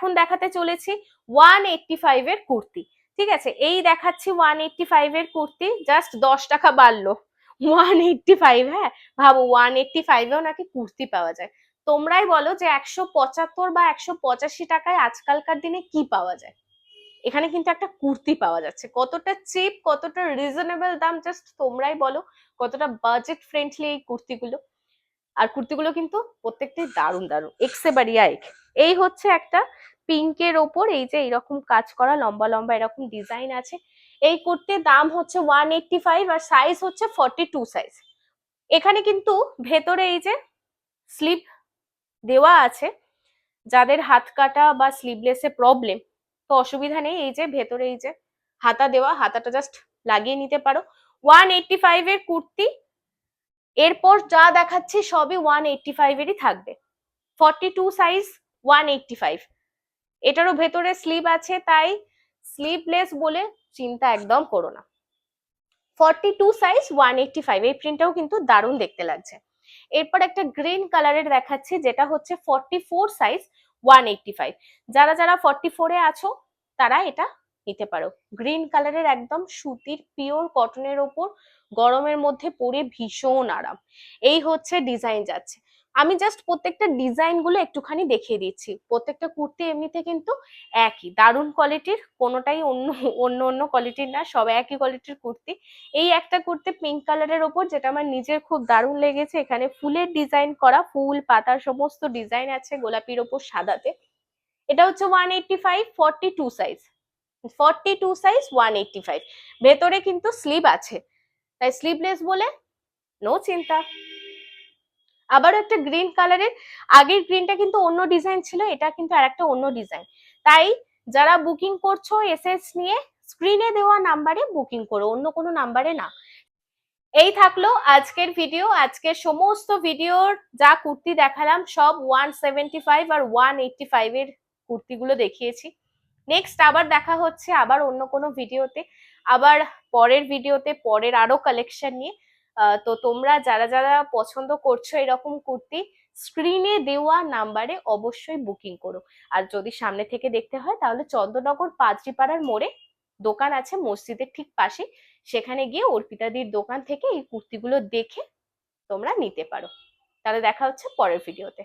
এখন দেখাতে চলেছি 185 এর কুর্তি। ঠিক আছে, এই দেখাচ্ছি 185 এর কুর্তি, জাস্ট 10 টাকা বাড়লো 185। হ্যাঁ, ভাবো 185 এও নাকি কুর্তি পাওয়া যায়। তোমরাই বলো যে 175 বা 185 টাকায় আজকালকার দিনে কি পাওয়া যায়। এখানে কিন্তু একটা কুর্তি পাওয়া যাচ্ছে, কতটা চিপ, কতটা রিজনেবল দাম, জাস্ট তোমরাই বলো কতটা বাজেট ফ্রেন্ডলি এই কুর্তিগুলো। আর কুর্তিগুলো কিন্তু প্রত্যেকটাই দারুণ দারুণ, এক্সে বাড়িয়া এক। এই হচ্ছে একটা পিঙ্কের ওপর এই যে এরকম কাজ করা লম্বা লম্বা এরকম ডিজাইন আছে। এই কুর্তির দাম হচ্ছে 185 আর সাইজ হচ্ছে 42 সাইজ। এখানে কিন্তু ভেতরে এই যে স্লিভ দেওয়া আছে, যাদের হাত কাটা বা স্লিভলেসে প্রবলেম, তো অসুবিধা নেই, এই যে ভেতরে এই যে হাতা দেওয়া, হাতাটা জাস্ট লাগিয়ে নিতে পারো। 185 এর কুর্তি। এরপর যা দেখাচ্ছি সবই 185 এরই থাকবে। 42 সাইজ 185। এটারও ভেতরে স্লিভ আছে, তাই স্লিভলেস বলে চিন্তা একদম করো না। 42 সাইজ 185। এই প্রিন্টটাও কিন্তু দারুণ দেখতে লাগছে। এরপর একটা গ্রিন কালারের দেখাচ্ছি, যেটা হচ্ছে 44 সাইজ 185। যারা যারা 44 এ আছো তারা এটা নিতে পারো। গ্রিন কালারের একদম সুতির পিওর কটনের ওপর গরমের মধ্যে পরে ভীষণ আরাম। এই হচ্ছে ডিজাইন যাচ্ছে। আমি জাস্ট প্রত্যেকটা ডিজাইন গুলো একটুখানি দেখিয়ে দিচ্ছি। প্রত্যেকটা কুর্তি এমনিতে কিন্তু একই দারুণ কোয়ালিটির, কোনোটাই অন্য অন্য অন্য কোয়ালিটির না, সব একই কোয়ালিটির কুর্তি। এই একটা কুর্তি পিঙ্ক কালারের ওপর, যেটা আমার নিজের খুব দারুণ লেগেছে। এখানে ফুলের ডিজাইন করা, ফুল পাতার সমস্ত ডিজাইন আছে গোলাপির ওপর সাদাতে। এটা হচ্ছে 185, 42 সাইজ। 42 সাইজ 185। ভেতরে কিন্তু স্লিভ আছে, তাই স্লিভলেস বলে নো চিন্তা। আবারও একটা গ্রিন কালারের, আগের গ্রিনটা কিন্তু অন্য ডিজাইন ছিল, এটা কিন্তু আর একটা অন্য ডিজাইন। তাই যারা বুকিং করছো এসএস নিয়ে স্ক্রিনে দেওয়া নাম্বারে বুকিং করো, অন্য কোনো নাম্বারে না। এই থাকলো আজকের ভিডিও। আজকের সমস্ত ভিডিওর যা কুর্তি দেখালাম সব 175 আর 185 এর কুর্তিগুলো দেখিয়েছি। নেক্সট আবার দেখা হচ্ছে আবার অন্য কোনো ভিডিওতে, আবার পরের ভিডিওতে পরের আরো কালেকশন নিয়ে। তো তোমরা যারা যারা পছন্দ করছো এরকম কুর্তি স্ক্রিনে দেওয়া নাম্বারে অবশ্যই বুকিং করো। আর যদি সামনে থেকে দেখতে হয় তাহলে চন্দ্রনগর পাদ্রিপাড়ার মোড়ে দোকান আছে মসজিদের ঠিক পাশে, সেখানে গিয়ে অর্পিতাদির দোকান থেকে এই কুর্তিগুলো দেখে তোমরা নিতে পারো। তাহলে দেখা হচ্ছে পরের ভিডিওতে।